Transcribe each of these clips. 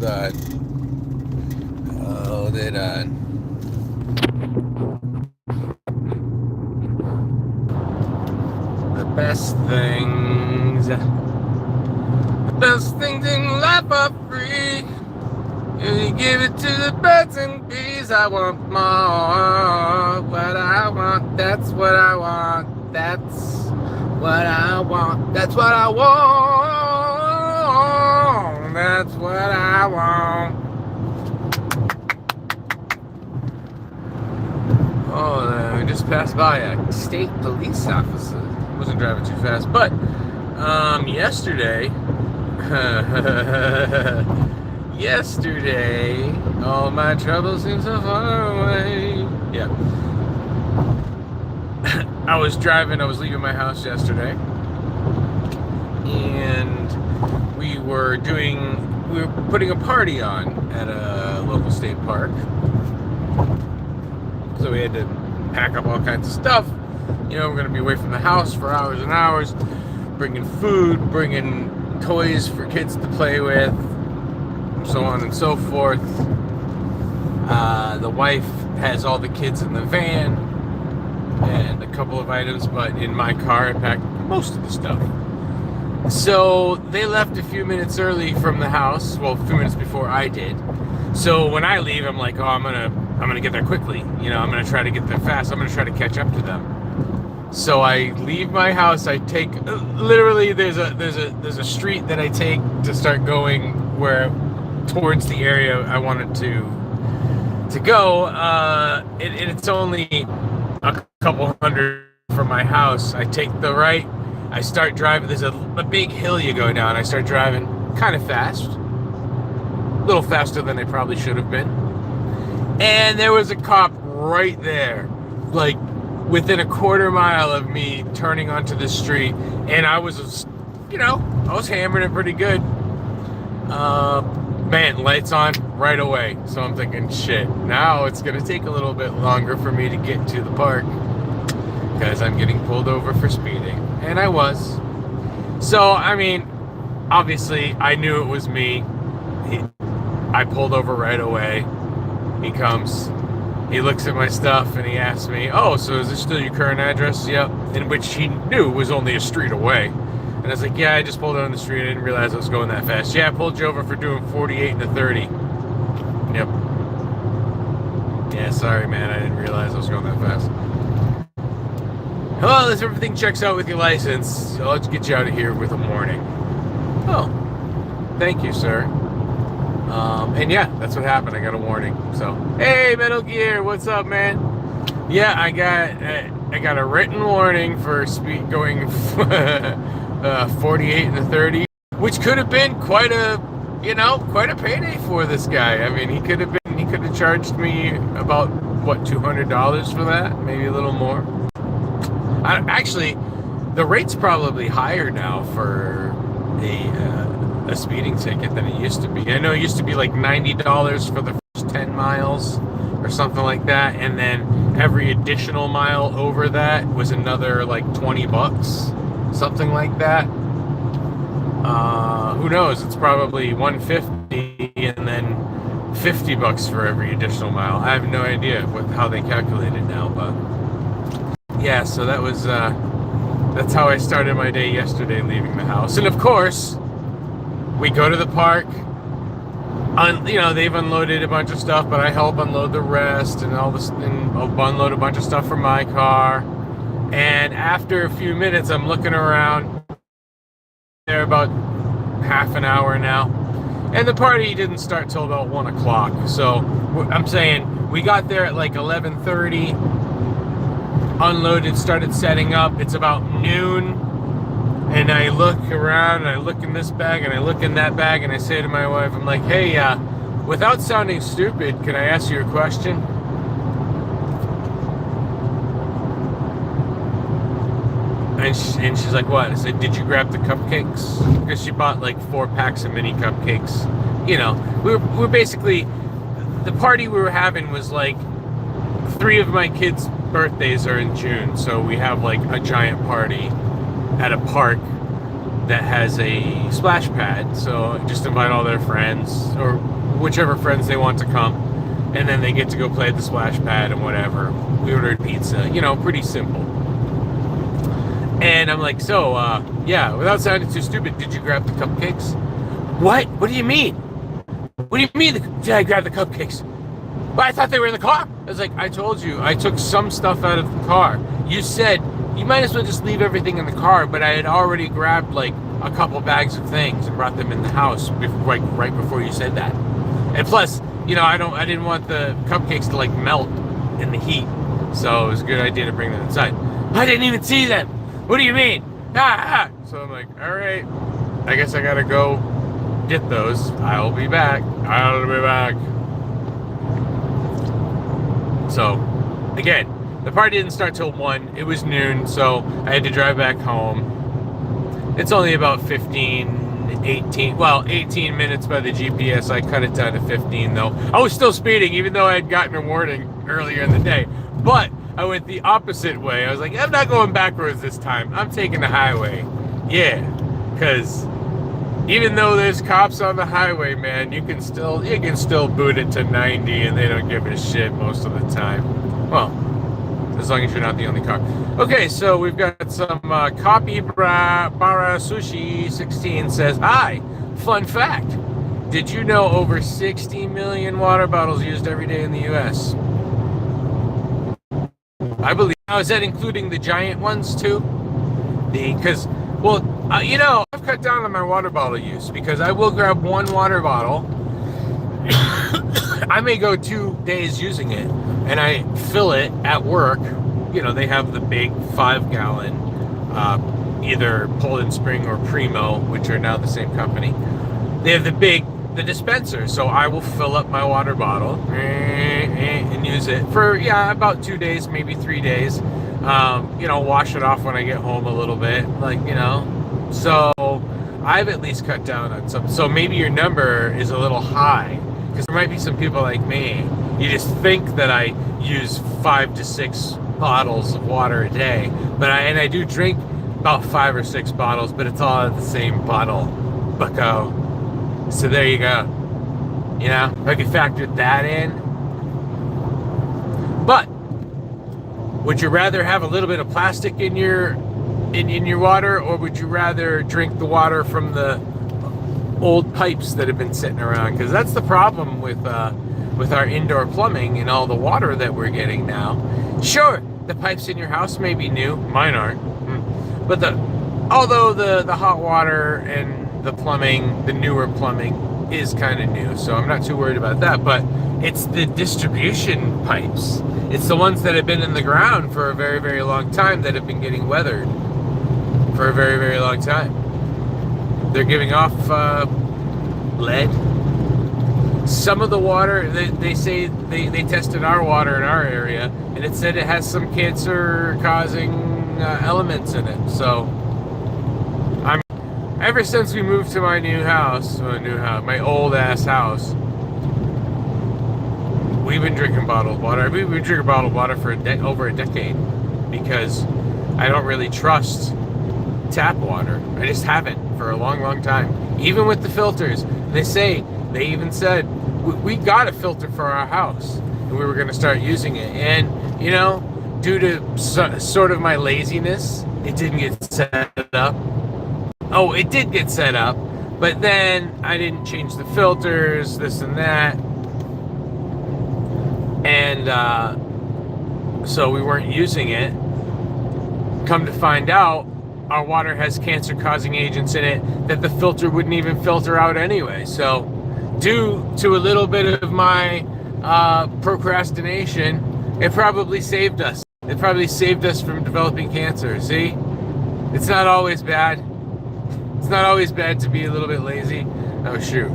Hold on. Hold it on. The best things in life are free. You give it to the birds and bees. I want more. What I want, that's what I want. That's what I want. That's what I want. That's what I want. Oh, we just passed by a state police officer. Wasn't driving too fast, but yesterday, yesterday, all my troubles seem so far away. Yeah, I was leaving my house yesterday, and we were putting a party on at a local state park. So we had to pack up all kinds of stuff. We're going to be away from the house for hours and hours, bringing food, bringing toys for kids to play with, so on and so forth. The wife has all the kids in the van and a couple of items, but in my car I packed most of the stuff. So they left a few minutes early from the house, well, a few minutes before I did. So when I leave, I'm like, I'm gonna get there quickly. I'm gonna try to get there fast. I'm gonna try to catch up to them. So I leave my house. I take literally there's a street that I take to start going towards the area I wanted to go. It's only a couple hundred from my house. I take the right. I start driving. There's a big hill you go down. I start driving kind of fast, a little faster than I probably should have been. And there was a cop right there, like within a quarter mile of me turning onto the street. And I was, I was hammering it pretty good. Man, lights on right away. So I'm thinking, shit, now it's going to take a little bit longer for me to get to the park because I'm getting pulled over for speeding. And I was. So, obviously, I knew it was me. I pulled over right away. He comes, he looks at my stuff, and he asks me, "Oh, so is this still your current address?" Yep. In which he knew was only a street away. And I was like, "Yeah, I just pulled on the street. I didn't realize I was going that fast." "Yeah, I pulled you over for doing 48 and a 30. Yep. "Yeah, sorry, man. I didn't realize I was going that fast." "Well, if everything checks out with your license, so let's get you out of here with a warning." "Oh, thank you, sir." And yeah, that's what happened. I got a warning. So, hey, Metal Gear, what's up, man? Yeah, I got a written warning for speed going 48 and a 30, which could have been quite a payday for this guy. He could have charged me about $200 for that, maybe a little more. Actually, the rate's probably higher now for a speeding ticket than it used to be. I know it used to be like $90 for the first 10 miles or something like that, and then every additional mile over that was another like $20, something like that. Who knows? It's probably $150 and then $50 for every additional mile. I have no idea how they calculate it now, but yeah. So that's how I started my day yesterday, leaving the house. And of course, we go to the park. They've unloaded a bunch of stuff, but I help unload the rest and all this, and I'll unload a bunch of stuff from my car. And after a few minutes, I'm looking around. They're about half an hour now, and the party didn't start till about 1 o'clock. So I'm saying we got there at like 11:30. Unloaded, started setting up. It's about noon. And I look around, and I look in this bag, and I look in that bag, and I say to my wife, I'm like, "Hey, without sounding stupid, can I ask you a question?" And she's like, "What?" I said, "Did you grab the cupcakes?" Because she bought like 4 packs of mini cupcakes. We're basically, the party we were having was like 3 of my kids' birthdays are in June, so we have like a giant party at a park that has a splash pad. So just invite all their friends or whichever friends they want to come, and then they get to go play at the splash pad and whatever. We ordered pizza, you know, pretty simple. And I'm like, so, yeah, without sounding too stupid, did you grab the cupcakes? What? What do you mean? What do you mean, did I grab the cupcakes? Well, I thought they were in the car. I was like, I told you, I took some stuff out of the car. You said, you might as well just leave everything in the car, but I had already grabbed, like, a couple bags of things and brought them in the house right before you said that. And plus, you know, I didn't want the cupcakes to, like, melt in the heat. So it was a good idea to bring them inside. I didn't even see them. What do you mean? Ah. So I'm like, all right, I guess I gotta go get those. I'll be back. So, again, the party didn't start till 1. It was noon, so I had to drive back home. It's only about 18 minutes by the GPS. I cut it down to 15, though. I was still speeding, even though I had gotten a warning earlier in the day. But I went the opposite way. I was like, I'm not going backwards this time. I'm taking the highway. Yeah, because even though there's cops on the highway, man, you can still boot it to 90 and they don't give a shit most of the time. Well, as long as you're not the only car. Okay, so we've got some Copy Bara Sushi 16 says, hi, fun fact. Did you know over 60 million water bottles used every day in the U.S.? I believe. Now, is that including the giant ones too? Because, well, you know, I've cut down on my water bottle use because I will grab one water bottle. I may go 2 days using it, and I fill it at work. You know, they have the big 5-gallon, either Poland Spring or Primo, which are now the same company. They have the dispenser, so I will fill up my water bottle and use it for, yeah, about 2 days, maybe 3 days. You know, wash it off when I get home a little bit, like, you know. So I've at least cut down on some. So maybe your number is a little high, because there might be some people like me. You just think that I use 5 to 6 bottles of water a day, but I do drink about 5 or 6 bottles, but it's all out of the same bottle, bucko. So there you go. You know, if I could factor that in. But would you rather have a little bit of plastic in your water, or would you rather drink the water from the old pipes that have been sitting around? Because that's the problem with our indoor plumbing and all the water that we're getting now. Sure, the pipes in your house may be new. Mine aren't. But although the hot water and the plumbing, the newer plumbing, is kind of new, so I'm not too worried about that. But it's the distribution pipes. It's the ones that have been in the ground for a very, very long time that have been getting weathered for a very, very long time. They're giving off lead. Some of the water, they say they tested our water in our area, and it said it has some cancer-causing elements in it. So, ever since we moved to my my old-ass house, we've been drinking bottled water. We've been drinking bottled water for over a decade, because I don't really trust tap water. I just haven't for a long, long time. Even with the filters, they even said, we got a filter for our house, and we were going to start using it. And, you know, due to sort of my laziness, it didn't get set up. Oh, it did get set up, but then I didn't change the filters, this and that. And so we weren't using it. Come to find out, our water has cancer-causing agents in it that the filter wouldn't even filter out anyway. So due to a little bit of my procrastination, it probably saved us. It probably saved us from developing cancer. See? It's not always bad. It's not always bad to be a little bit lazy. Oh, shoot.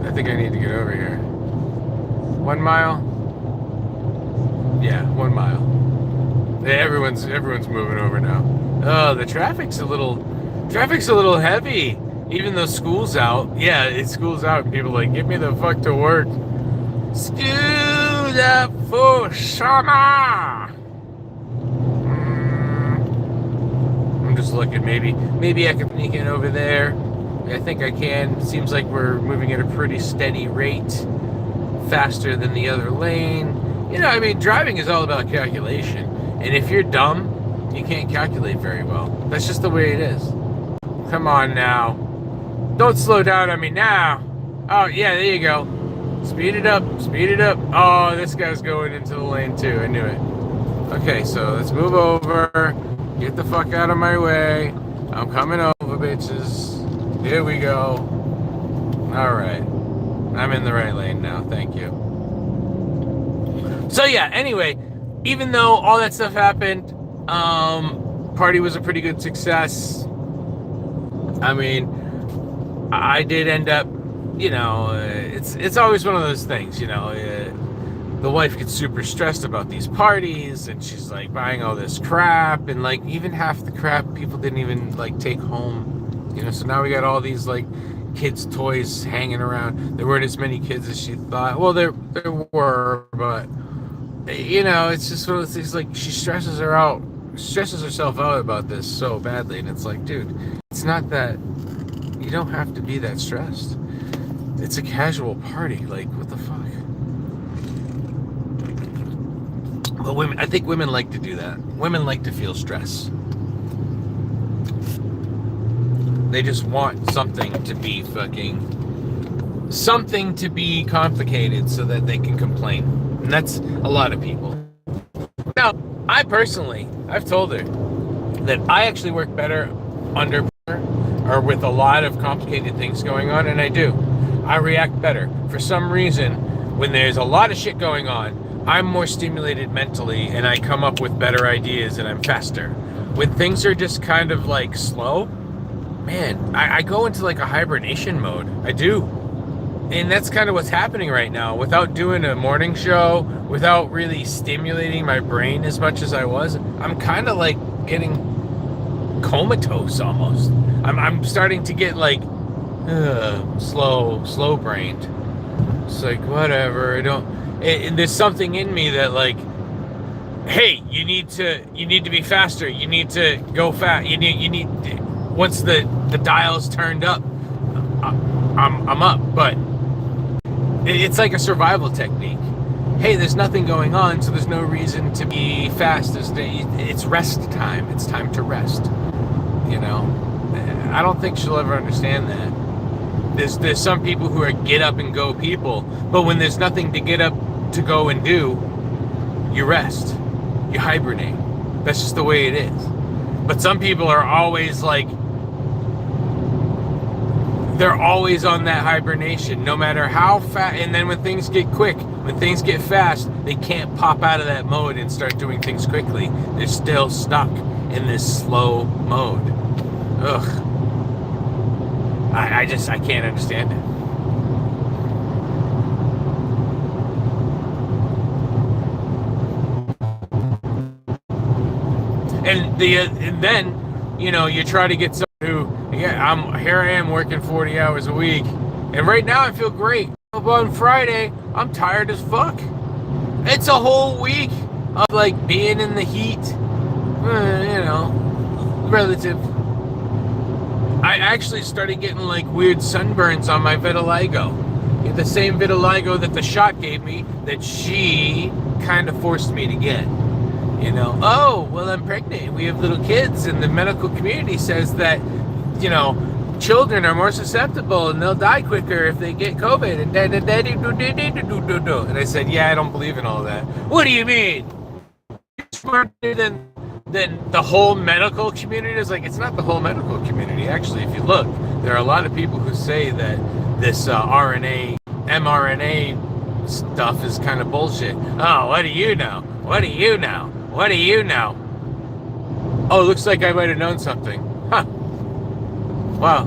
I think I need to get over here. 1 mile? Yeah, 1 mile. Yeah, everyone's moving over now. Oh, the traffic's a little heavy. Even though school's out. Yeah, it's school's out, and people are like, get me the fuck to work. School's out for summer. I'm just looking. Maybe I can sneak in over there. I think I can. Seems like we're moving at a pretty steady rate, faster than the other lane. You know, I mean, driving is all about calculation. And if you're dumb, you can't calculate very well. That's just the way it is. Come on now. Don't slow down on me now. Oh, yeah, there you go. Speed it up. Speed it up. Oh, this guy's going into the lane too. I knew it. Okay, so let's move over. Get the fuck out of my way. I'm coming over, bitches. Here we go. All right. I'm in the right lane now. Thank you. So yeah, anyway, even though all that stuff happened, party was a pretty good success. I mean, I did end up, you know, it's always one of those things, you know, the wife gets super stressed about these parties, and she's like buying all this crap, and like even half the crap people didn't even like take home. You know, so now we got all these like kids' toys hanging around. There weren't as many kids as she thought. Well, there were, but you know, it's just one of those things. Like she stresses herself out about this so badly, and it's like, dude, it's not that. You don't have to be that stressed. It's a casual party. Like, what the fuck? Well, I think women like to do that. Women like to feel stress. They just want something to be complicated so that they can complain. And that's a lot of people. Now, I've told her that I actually work better under pressure or with a lot of complicated things going on, and I do. I react better. For some reason, when there's a lot of shit going on, I'm more stimulated mentally and I come up with better ideas and I'm faster. When things are just kind of like slow, man, I go into like a hibernation mode. I do. And that's kind of what's happening right now. Without doing a morning show, without really stimulating my brain as much as I was, I'm kind of like getting comatose almost. I'm starting to get like slow brained. It's like, whatever. There's something in me that like, hey, you need to be faster. You need to go fast. You need once the dial's turned up, I'm up. But it's like a survival technique. Hey, there's nothing going on, so there's no reason to be fast. It's rest time. It's time to rest. You know, I don't think she'll ever understand that. There's some people who are get up and go people, but when there's nothing to get up to go and do, you rest. You hibernate. That's just the way it is. But some people are always like, they're always on that hibernation, no matter how fast. And then when things get quick, when things get fast, they can't pop out of that mode and start doing things quickly. They're still stuck in this slow mode. Ugh. I can't understand it. And then, you know, you try to get someone who, yeah, here I am working 40 hours a week, and right now I feel great. But on Friday, I'm tired as fuck. It's a whole week of like being in the heat, you know, relative. I actually started getting like weird sunburns on my vitiligo. The same vitiligo that the shot gave me, that she kind of forced me to get. You know, oh, well, I'm pregnant. We have little kids, and the medical community says that, you know, children are more susceptible and they'll die quicker if they get COVID. And I said, yeah, I don't believe in all that. What do you mean? You're smarter than the whole medical community? Is like, it's not the whole medical community. Actually, if you look, there are a lot of people who say that this RNA, mRNA stuff is kind of bullshit. Oh, what do you know? What do you know? What do you know? Oh, looks like I might have known something. Huh. Wow.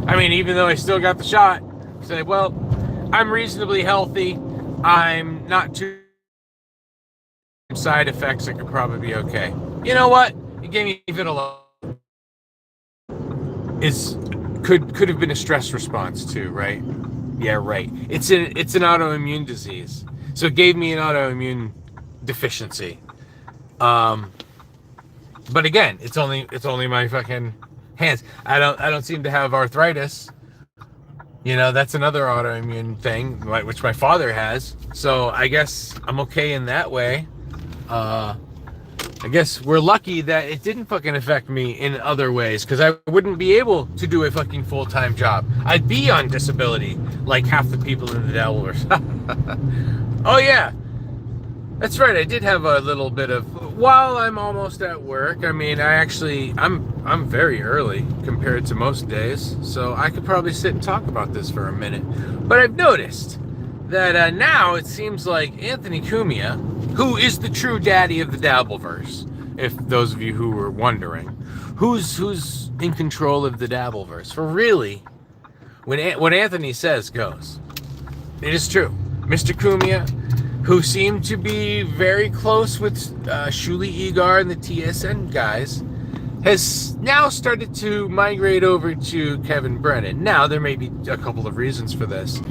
I mean, even though I still got the shot, I say, well, I'm reasonably healthy. I'm not too side effects. It could probably be okay. You know what? It gave me vitiligo. Could have been a stress response too, right? Yeah, right. It's an autoimmune disease. So it gave me an autoimmune deficiency. But again, it's only my fucking hands. I don't seem to have arthritis. You know, that's another autoimmune thing, which my father has. So I guess I'm okay in that way. I guess we're lucky that it didn't fucking affect me in other ways, because I wouldn't be able to do a fucking full-time job. I'd be on disability like half the people in the Delaware. Oh yeah, that's right. I did have a little bit of, while I'm almost at work. I mean, I'm very early compared to most days, so I could probably sit and talk about this for a minute. But I've noticed that now it seems like Anthony Cumia, who is the true daddy of the Dabbleverse, if those of you who were wondering, who's in control of the Dabbleverse. For really, what Anthony says goes. It is true. Mr. Cumia, who seemed to be very close with Shuli Egar and the TSN guys, has now started to migrate over to Kevin Brennan. Now, there may be a couple of reasons for this.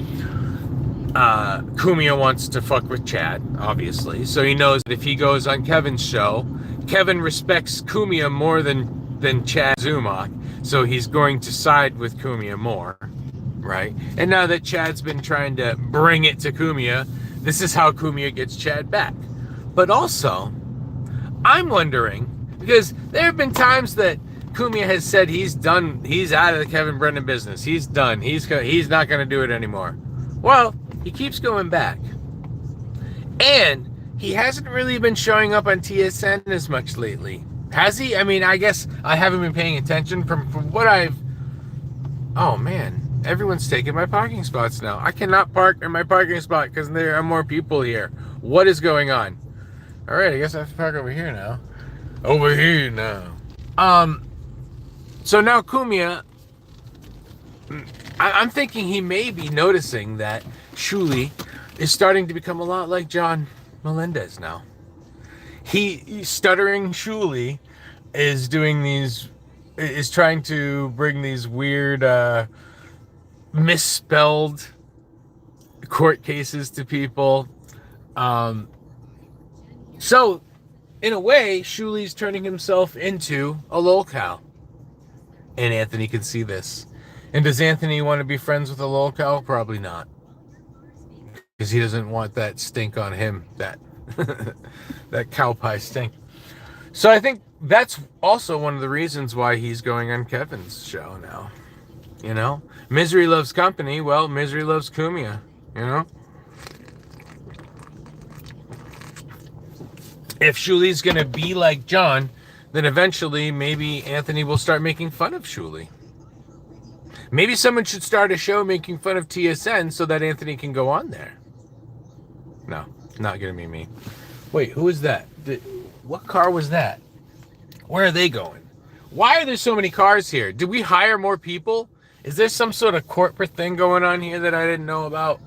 Cumia wants to fuck with Chad, obviously. So he knows that if he goes on Kevin's show, Kevin respects Cumia more than Chad Zumach. So he's going to side with Cumia more, right? And now that Chad's been trying to bring it to Cumia, this is how Cumia gets Chad back. But also, I'm wondering, because there have been times that Cumia has said he's done, he's out of the Kevin Brennan business. He's done. He's not going to do it anymore. Well, he keeps going back. And he hasn't really been showing up on TSN as much lately. Has he? I mean, I guess I haven't been paying attention from what I've... Oh, man. Everyone's taking my parking spots now. I cannot park in my parking spot because there are more people here. What is going on? All right, I guess I have to park over here now. Over here now. So now Cumia... I'm thinking he may be noticing that Shuli is starting to become a lot like John Melendez now. Stuttering Shuli is trying to bring these weird misspelled court cases to people. So in a way, Shuli's turning himself into a lolcow. And Anthony can see this. And does Anthony want to be friends with a lolcow? Probably not. Because he doesn't want that stink on him, that that cow pie stink. So I think that's also one of the reasons why he's going on Kevin's show now. You know? Misery loves company. Well, misery loves Cumia. You know? If Shuli's going to be like John, then eventually maybe Anthony will start making fun of Shuli. Maybe someone should start a show making fun of TSN so that Anthony can go on there. No, not going to be me. Wait, who is that? What car was that? Where are they going? Why are there so many cars here? Did we hire more people? Is there some sort of corporate thing going on here that I didn't know about?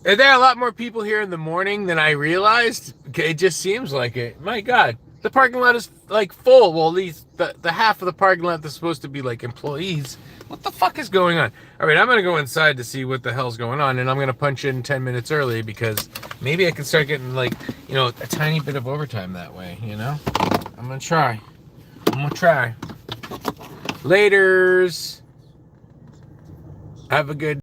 Are there a lot more people here in the morning than I realized? It just seems like it. My God, the parking lot is like full. Well, at least the half of the parking lot that's supposed to be like employees. What the fuck is going on? All right, I'm going to go inside to see what the hell's going on, and I'm going to punch in 10 minutes early because maybe I can start getting, like, you know, a tiny bit of overtime that way, you know? I'm going to try. Laters. Have a good